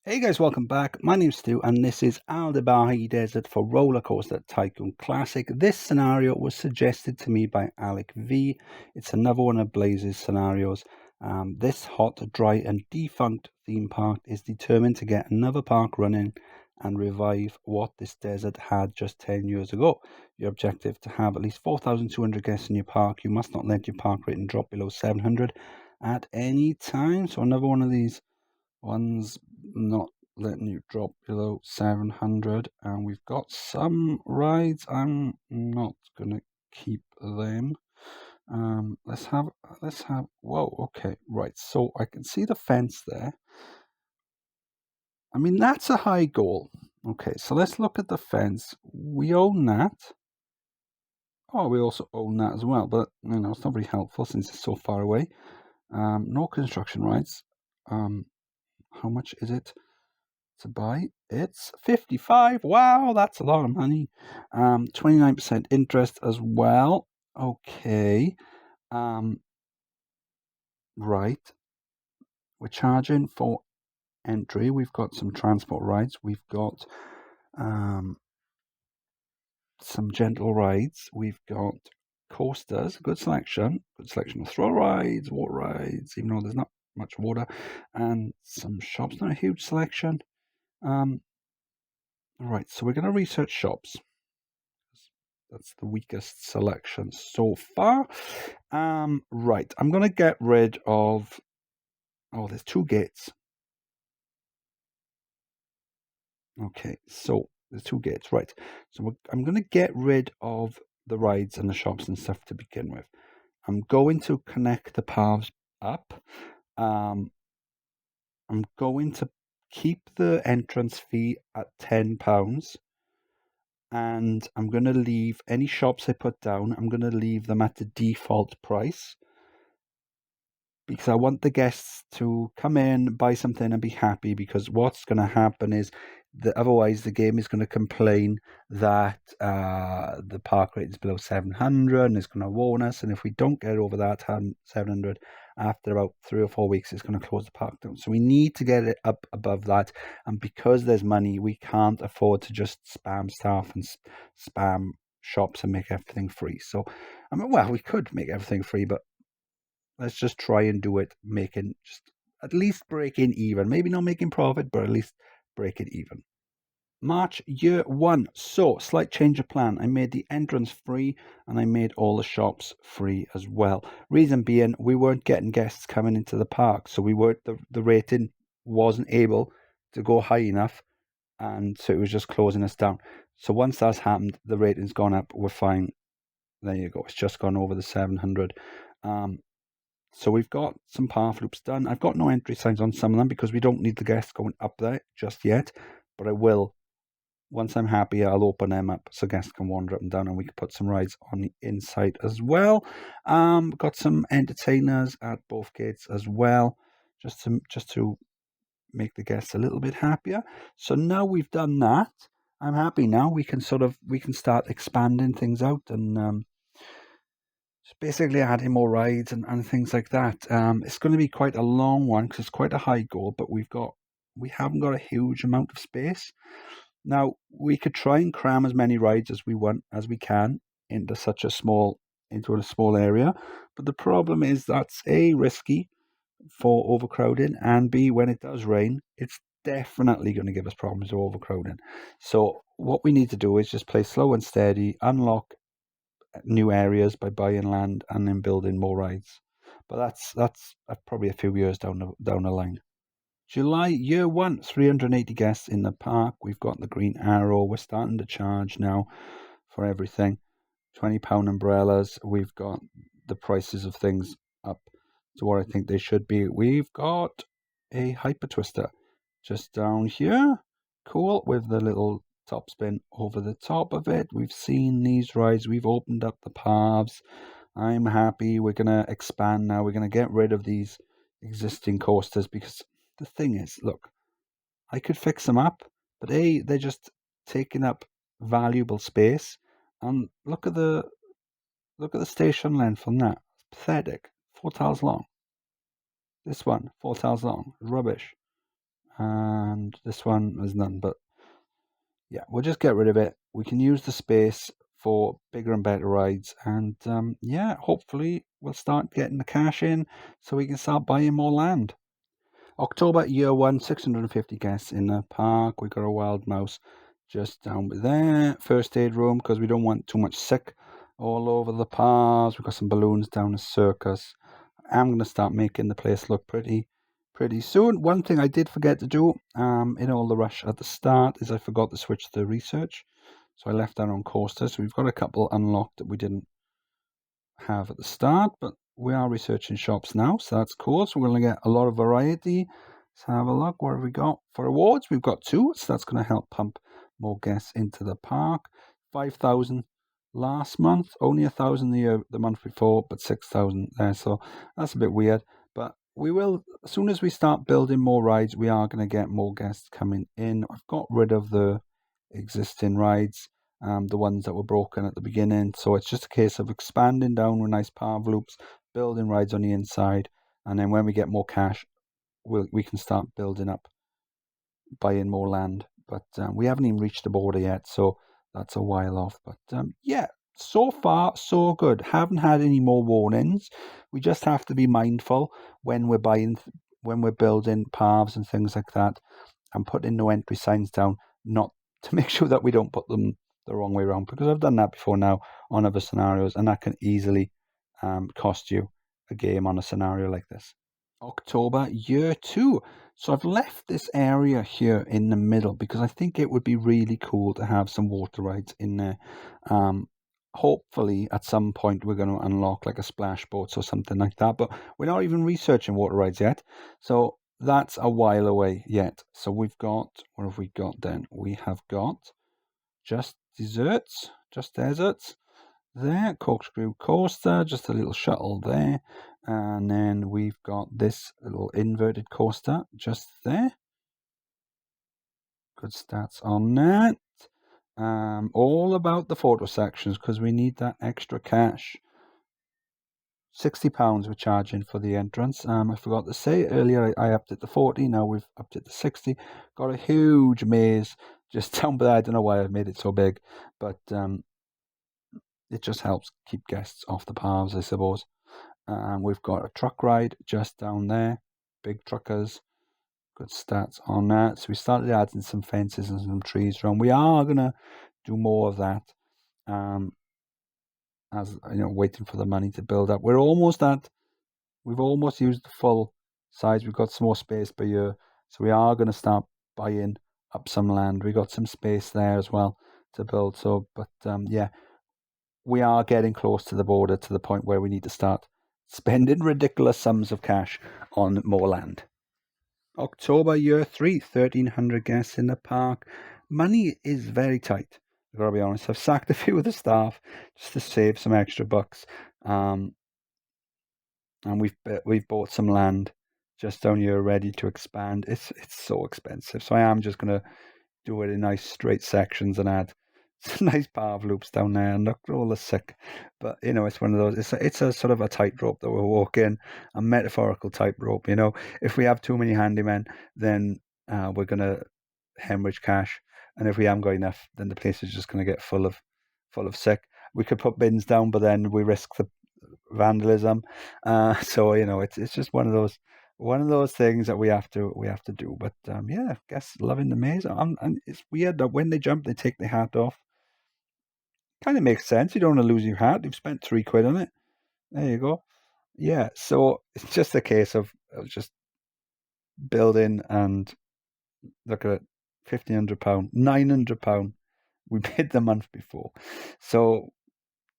Hey guys, welcome back. My name's Stu and this is Aldibahi Desert for Rollercoaster Tycoon Classic. This scenario was suggested to me by Alec V. It's another one of Blaze's scenarios. This hot, dry and defunct theme park is determined to get another park running and revive what this desert had just 10 years ago. Your objective to have at least 4,200 guests in your park. You must not let your park rating drop below 700 at any time. So another one of these one's not letting you drop below 700, and we've got some rides. I'm not gonna keep them. Let's have whoa, okay, right, so I can see the fence there. I mean, that's a high goal. Okay, so let's look at the fence. We own that. Oh, we also own that as well, but it's not very helpful since it's so far away. No construction rides. How much is it to buy? It's 55. Wow, that's a lot of money. 29% interest as well. Okay. Right. We're charging for entry. We've got some transport rides. We've got some gentle rides. We've got coasters. Good selection of thrill rides, water rides, even though there's not much water, and some shops. Not a huge selection. Right, so we're going to research shops. That's the weakest selection so far. Right, I'm going to get rid of... Oh, there's two gates. Okay, so there's two gates, right. So I'm going to get rid of the rides and the shops and stuff to begin with. I'm going to connect the paths up. I'm going to keep the entrance fee at £10. And I'm going to leave any shops I put down, I'm going to leave them at the default price, because I want the guests to come in, buy something and be happy, because what's going to happen is that otherwise the game is going to complain that the park rate is below 700 and it's going to warn us, and if we don't get over that 700 after about 3 or 4 weeks, it's going to close the park down. So we need to get it up above that, and because there's money, we can't afford to just spam staff and spam shops and make everything free. So I mean, well, we could make everything free, but let's just try and do it, just at least breaking even. Maybe not making profit, but at least break it even. March year one. So, slight change of plan. I made the entrance free and I made all the shops free as well. Reason being, we weren't getting guests coming into the park. So the rating wasn't able to go high enough. And so it was just closing us down. So once that's happened, the rating's gone up. We're fine. There you go. It's just gone over the 700. So we've got some path loops done. I've got no entry signs on some of them because we don't need the guests going up there just yet. But I will. Once I'm happy, I'll open them up so guests can wander up and down, and we can put some rides on the inside as well. Got some entertainers at both gates as well, just to make the guests a little bit happier. So now we've done that, I'm happy now. We can start expanding things out and basically adding more rides and things like that. It's going to be quite a long one because it's quite a high goal, but we haven't got a huge amount of space. Now, we could try and cram as many rides as we can into a small area, but the problem is that's A, risky for overcrowding, and B, when it does rain, it's definitely going to give us problems with overcrowding. So what we need to do is just play slow and steady, unlock new areas by buying land and then building more rides. But that's probably a few years down the line. July year one, 380 guests in the park. We've got the green arrow. We're starting to charge now for everything. £20 umbrellas. We've got the prices of things up to what I think they should be. We've got a hyper twister just down here. Cool, with the little top spin over the top of it. We've seen these rides. We've opened up the paths. I'm happy. We're going to expand now. We're going to get rid of these existing coasters because the thing is, look, I could fix them up, but A, they're just taking up valuable space. And look at the station length on that. It's pathetic. 4 tiles long. This one, 4 tiles long. Rubbish. and this one is none. But yeah, we'll just get rid of it. We can use the space for bigger and better rides, and yeah, hopefully we'll start getting the cash in so we can start buying more land. October, year one, 650 guests in the park. We got a wild mouse just down there. First aid room because we don't want too much sick all over the paths. We've got some balloons down the circus. I'm going to start making the place look pretty soon. One thing I did forget to do in all the rush at the start is I forgot to switch to research. So I left that on coaster. So we've got a couple unlocked that we didn't have at the start, but we are researching shops now, so that's cool. So we're going to get a lot of variety. Let's have a look. What have we got for awards? We've got 2, so that's going to help pump more guests into the park. 5,000 last month, only 1,000 the month before, but 6,000 there. So that's a bit weird. But we will, as soon as we start building more rides, we are going to get more guests coming in. I've got rid of the existing rides, the ones that were broken at the beginning. So it's just a case of expanding down with nice path loops, building rides on the inside, and then when we get more cash, we can start building up, buying more land. But we haven't even reached the border yet, so that's a while off. But yeah, so far so good. Haven't had any more warnings. We just have to be mindful when we're when we're building paths and things like that, and putting no entry signs down, not to make sure that we don't put them the wrong way around, because I've done that before now on other scenarios, and that can easily cost you a game on a scenario like this. October, year 2. So I've left this area here in the middle because I think it would be really cool to have some water rides in there. Hopefully at some point we're going to unlock like a splash boats or something like that, but we're not even researching water rides yet. So that's a while away yet. So we've got, what have we got then? We have got just deserts there, corkscrew coaster, just a little shuttle there, and then we've got this little inverted coaster just there. Good stats on that. All about the photo sections because we need that extra cash. £60 we're charging for the entrance. I forgot to say earlier I upped it to 40. Now we've upped it to 60. Got a huge maze just down there. I don't know why I've made it so big, but it just helps keep guests off the paths, I suppose. We've got a truck ride just down there. Big truckers. Good stats on that. So we started adding some fences and some trees around. We are going to do more of that. As you know, waiting for the money to build up. We've almost used the full size. We've got some more space per year. So we are going to start buying up some land. We got some space there as well to build. So, but yeah, we are getting close to the border, to the point where we need to start spending ridiculous sums of cash on more land. October, year 3, 1,300 guests in the park. Money is very tight, I've got to be honest. I've sacked a few of the staff just to save some extra bucks. And we've bought some land just down here ready to expand. It's so expensive. So I am just going to do it in nice straight sections and add some nice path loops down there, and look at all the sick. But you know, it's one of those. It's a sort of a tightrope that we're walking, a metaphorical tightrope. You know, if we have too many handymen, then we're gonna hemorrhage cash, and if we haven't got enough, then the place is just gonna get full of sick. We could put bins down, but then we risk the vandalism. So you know, it's just one of those things that we have to do. But yeah, I guess loving the maze. And it's weird that when they jump, they take their hat off. Kind of makes sense. You don't want to lose your hat. You've spent £3 on it. There you go. Yeah. So it's just a case of just building, and look at it, £1,500, £900 we paid the month before. So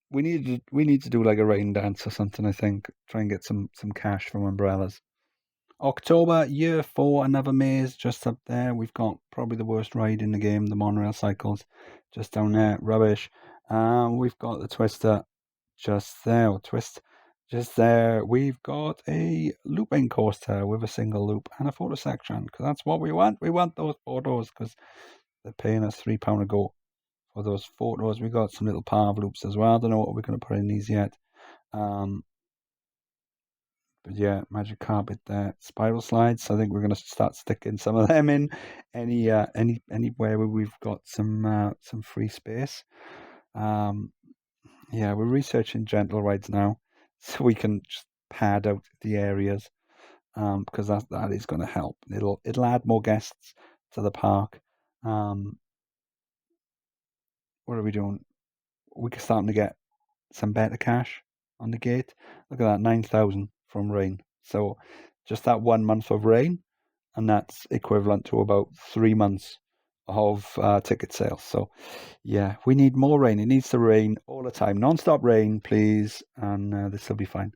we need to do like a rain dance or something. I think try and get some cash from umbrellas. October, year 4, another maze just up there. We've got probably the worst ride in the game, the monorail cycles, just down there, rubbish. We've got the twister just there, just there. We've got a looping coaster with a single loop and a photo section, because that's what we want. We want those photos because they're paying us £3 a go for those photos. We got some little path loops as well. I don't know what we're going to put in these yet. But yeah, magic carpet there. Spiral slides. I think we're going to start sticking some of them in anywhere where we've got some free space. Yeah, we're researching gentle rides now, so we can just pad out the areas. Because that is going to help. It'll add more guests to the park. What are we doing? We're starting to get some better cash on the gate. Look at that, 9,000 from rain. So just that 1 month of rain, and that's equivalent to about 3 months of ticket sales. So yeah, we need more rain. It needs to rain all the time, non-stop rain, please, and this will be fine.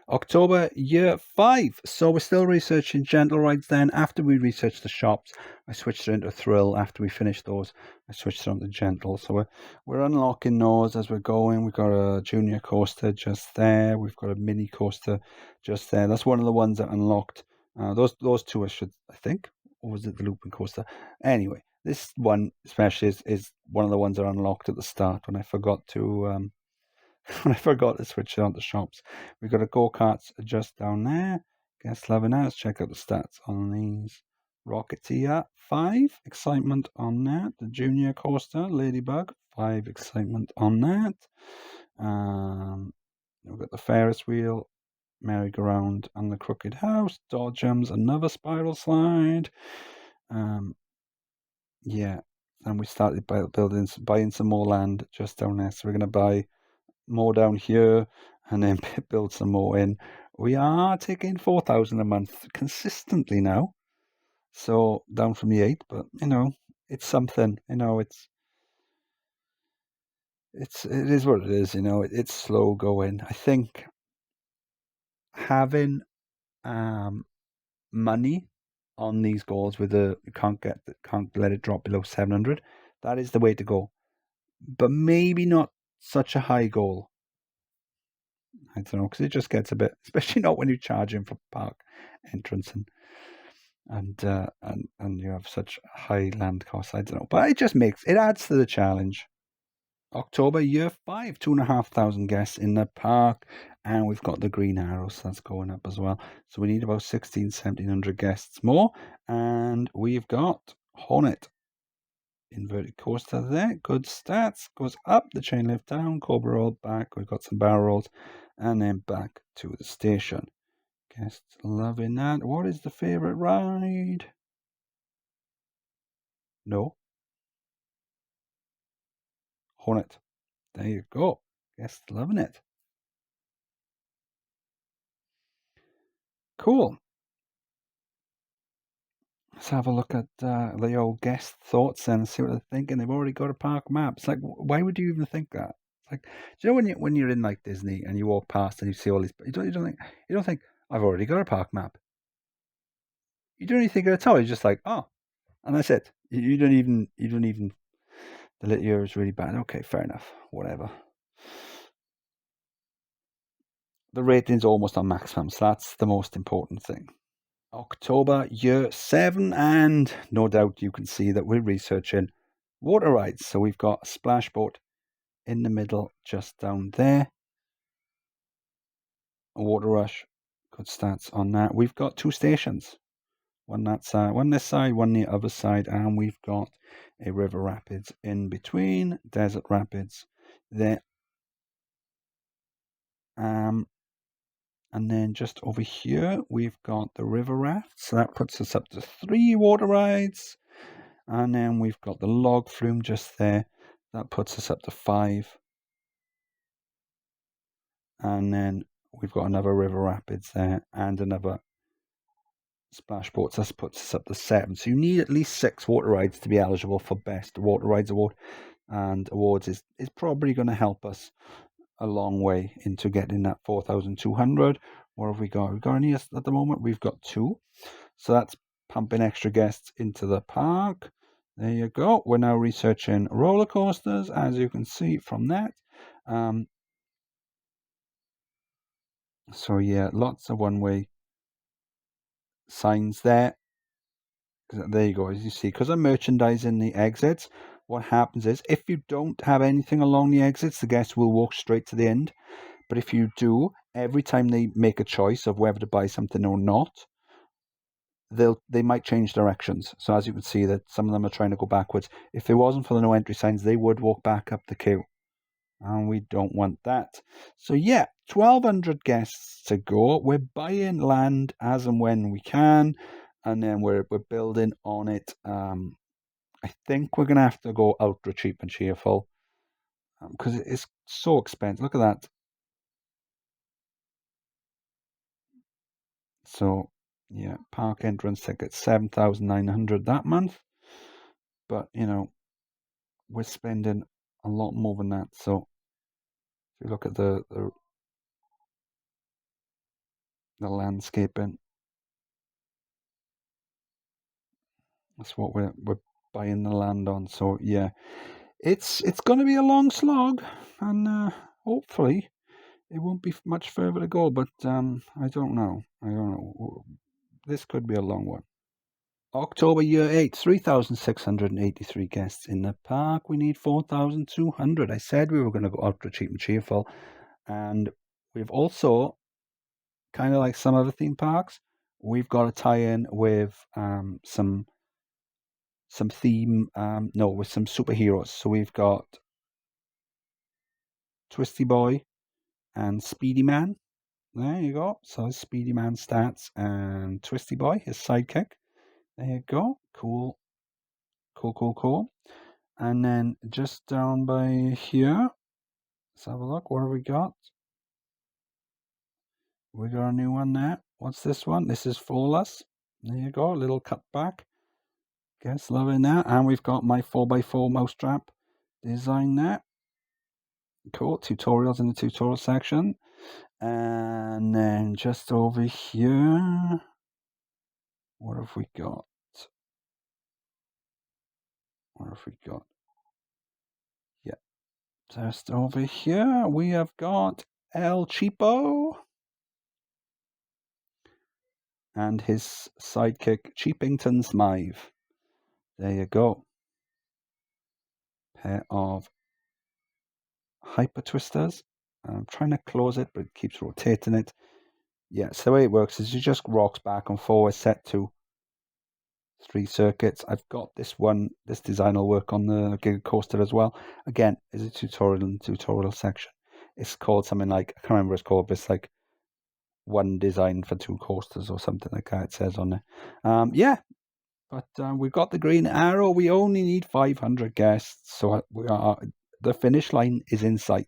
October, year 5. So we're still researching gentle rides then. After we researched the shops, I switched it into thrill. After we finished those, I switched it on to gentle. So we're unlocking those as we're going. We've got a junior coaster just there. We've got a mini coaster just there. That's one of the ones that unlocked. Those two I think. Or was it the looping coaster? Anyway, this one especially is one of the ones that unlocked at the start when I forgot to I forgot to switch it on to shops. We've got a go-karts just down there. Guess loving that. Let's check out the stats on these. Rocketeer, 5 excitement on that. The junior coaster, Ladybug, 5 excitement on that. We've got the Ferris wheel, merry-go-round, and the crooked house. Dodgems, another spiral slide. Yeah, and we started buying some more land just down there. So we're going to buy more down here and then build some more in. We are taking 4,000 a month consistently now, so down from the 8, but it's something. It is what it is. It's slow going. I think having money on these goals with can't let it drop below 700. That is the way to go, but maybe not such a high goal. I don't know, because it just gets a bit, especially not when you're charging for park entrance and you have such high land costs. I don't know, but it adds to the challenge. October, year 5, 2,500 guests in the park, and we've got the green arrows that's going up as well. So we need about 1,700 guests more, and we've got Hornet. Inverted coaster there, good stats, goes up, the chain lift down, cobra roll back, we've got some barrel rolls, and then back to the station. Guests loving that. What is the favourite ride? No. Hornet. There you go. Guests loving it. Cool. Let's have a look at the old guest thoughts and see what they're thinking. They've already got a park map. It's like, why would you even think that? It's like, do you know when you're in like Disney and you walk past and you see all these, you don't think I've already got a park map. You don't even think at all. You're just like, oh, and that's it. You don't even. The lit year is really bad. Okay, fair enough. Whatever. The rating's almost on maximum, so that's the most important thing. October, year 7, and no doubt you can see that we're researching water rides. So we've got a splash boat in the middle, just down there. A water rush, good stats on that. We've got 2 stations, one that side, one this side, one the other side, and we've got a river rapids in between, desert rapids there. And then just over here, we've got the river raft. So that puts us up to 3 water rides. And then we've got the log flume just there. That puts us up to 5. And then we've got another river rapids there and another splash boat. So that puts us up to 7. So you need at least 6 water rides to be eligible for Best Water Rides Award. And awards is probably going to help us a long way into getting that 4,200. What have we got? We've got any at the moment? We've got 2. So that's pumping extra guests into the park. There you go. We're now researching roller coasters, as you can see from that. So yeah, lots of one-way signs there. There you go, as you see, because I'm merchandising the exits, what happens is if you don't have anything along the exits, the guests will walk straight to the end. But if you do, every time they make a choice of whether to buy something or not, they might change directions. So as you can see, that some of them are trying to go backwards. If it wasn't for the no entry signs, they would walk back up the queue, and we don't want that. So yeah, 1,200 guests to go. We're buying land as and when we can, and then we're building on it. I think we're gonna have to go ultra cheap and cheerful because it's so expensive. Look at that. So yeah, park entrance ticket 7,900 that month, but we're spending a lot more than that. So if you look at the landscaping, that's what we're buying the land on. So yeah, it's going to be a long slog, and hopefully it won't be much further to go. But I don't know. This could be a long one. October year 8, 3,683 guests in the park. We need 4,200. I said we were going to go ultra cheap and cheerful. And we've also, kind of like some other theme parks, we've got a tie-in with some theme, with some superheroes. So we've got Twisty Boy and Speedy Man. There you go. So Speedy Man stats and Twisty Boy, his sidekick. There you go. Cool. And then just down by here, let's have a look. What have we got? We got a new one there. What's this one? This is Flawless. There you go. A little cutback. Guess loving that. And we've got my 4x4 mousetrap design there. Cool. Tutorials in the tutorial section. And then just over here, what have we got? Yeah. Just over here, we have got El Cheapo and his sidekick, Cheapington Smythe. There you go. Pair of hyper twisters. I'm trying to close it, but it keeps rotating it. Yeah, so the way it works is you just rocks back and forward, set to 3 circuits. I've got this design will work on the Giga Coaster as well. Again, is a tutorial in the tutorial section. It's called something like, I can't remember what it's called, but it's like one design for 2 coasters or something like that, it says on there. Yeah, but we've got the green arrow. We only need 500 guests, so the finish line is in sight.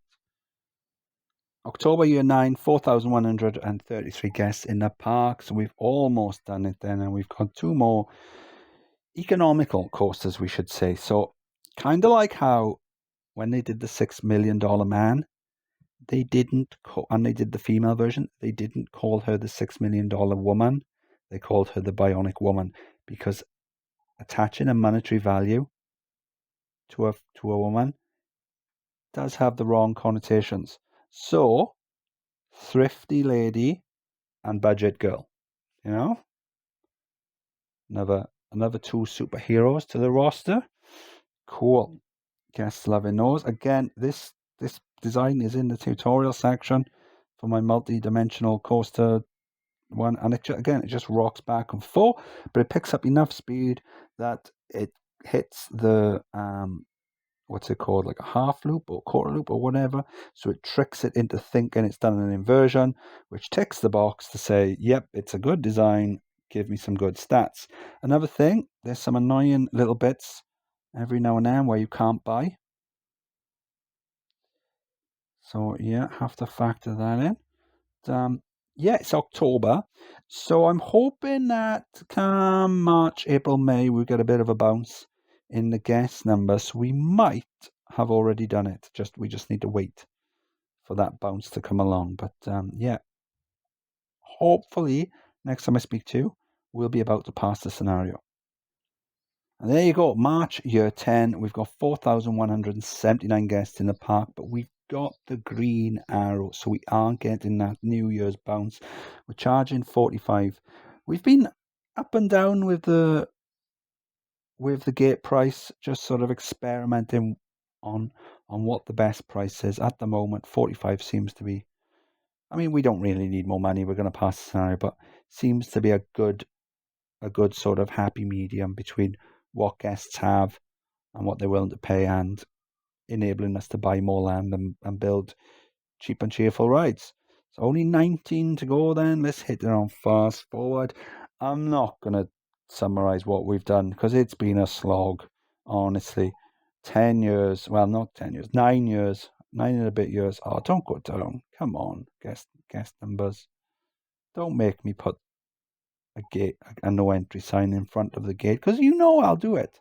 October year 9, 4,133 guests in the park, so we've almost done it then, and we've got 2 more economical coasters, we should say. So kind of like how when they did the $6 million man, they didn't and they did the female version, they didn't call her the $6 million woman. They called her the Bionic Woman, because attaching a monetary value to a woman does have the wrong connotations. So, thrifty lady and budget girl, another 2 superheroes to the roster. Cool. Guests loving those. Again, this design is in the tutorial section for my multi-dimensional coaster one, and it just rocks back and forth, but it picks up enough speed that it hits the what's it called, like a half loop or quarter loop or whatever, so it tricks it into thinking it's done an inversion, which ticks the box to say, yep, it's a good design, give me some good stats. Another thing, there's some annoying little bits every now and then where you can't buy, so yeah, have to factor that in. Yeah, it's October, so I'm hoping that come March, April, May, we get a bit of a bounce in the guest number, so we might have already done it. We just need to wait for that bounce to come along. But yeah, hopefully next time I speak to you, we'll be about to pass the scenario. And there you go, March year 10. We've got 4,179 guests in the park, but we've got the green arrow, so we are getting that New Year's bounce. We're charging 45. We've been up and down with the gate price, just sort of experimenting on what the best price is. At the moment, 45 seems to be I mean, we don't really need more money. We're going to pass the scenario, but seems to be a good sort of happy medium between what guests have and what they're willing to pay, and enabling us to buy more land and build cheap and cheerful rides. So only 19 to go then. Let's hit it on fast forward. I'm not going to summarize what we've done because it's been a slog, honestly. 10 years, well, not 10 years, 9 years, 9 and a bit years. Oh, don't go down. Come on, guest numbers. Don't make me put a gate, a no entry sign in front of the gate because you know I'll do it.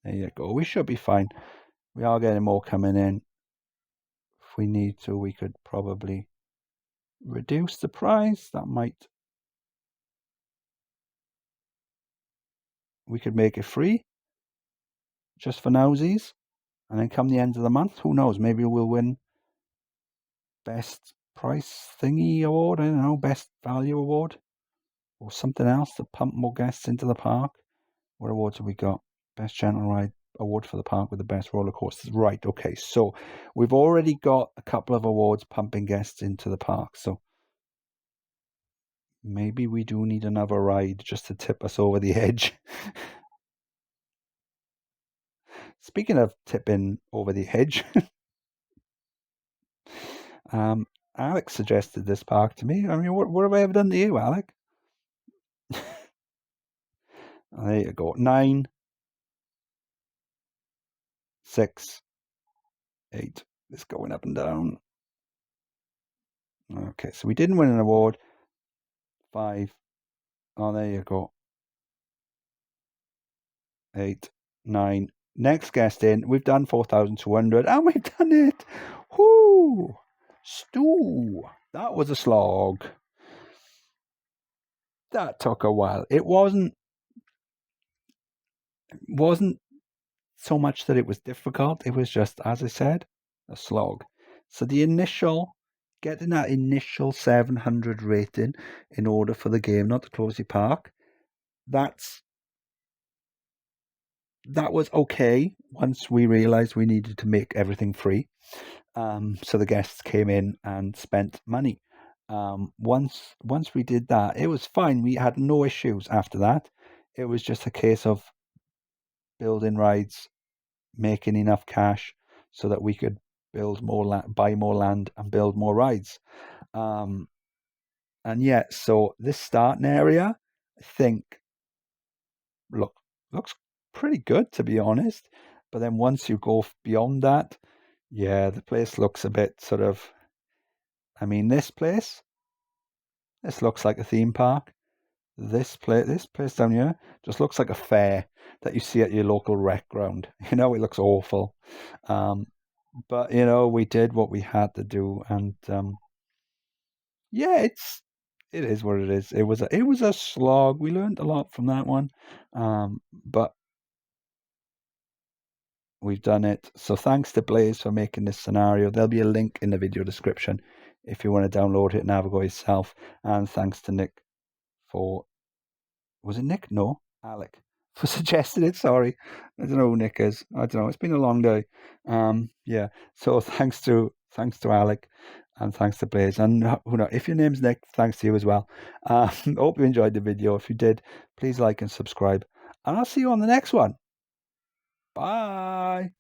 There you go. We should be fine. We are getting more coming in. If we need to, we could probably reduce the price. That might. We could make it free, just for nowsies, and then come the end of the month, who knows? Maybe we'll win best price thingy award. I don't know, best value award, or something else to pump more guests into the park. What awards have we got? Best gentle ride award for the park with the best roller coasters. Right. Okay. So we've already got a couple of awards pumping guests into the park. So maybe we do need another ride just to tip us over the edge. Speaking of tipping over the edge, Alec suggested this park to me. I mean, what have I ever done to you, Alec? There you go. 9, 6, 8. It's going up and down. Okay, so we didn't win an award. 5. Oh, there you go. 8, 9. Next guest in. We've done 4,200 and we've done it. Whoo! Stu. That was a slog. That took a while. It wasn't so much that it was difficult. It was just, as I said, a slog. So getting that initial 700 rating in order for the game not to close the park, that was okay once we realized we needed to make everything free. So the guests came in and spent money. Once we did that, it was fine. We had no issues after that. It was just a case of building rides, making enough cash so that we could build more land, buy more land, and build more rides. And yeah, so this starting area, I think, looks pretty good, to be honest. But then once you go beyond that, yeah, the place looks a bit sort of. I mean, this looks like a theme park. This place down here just looks like a fair that you see at your local rec ground. It looks awful. But we did what we had to do, and yeah, it is what it is. It was a slog. We learned a lot from that one, but we've done it. So thanks to Blaze for making this scenario. There'll be a link in the video description if you want to download it and have a go yourself. And thanks to Nick for. Was it Nick? No, Alec for suggesting it. Sorry, I don't know who Nick is. I don't know. It's been a long day. Yeah. So thanks to Alec, and thanks to Blaze. And if your name's Nick, thanks to you as well. Hope you enjoyed the video. If you did, please like and subscribe, and I'll see you on the next one. Bye.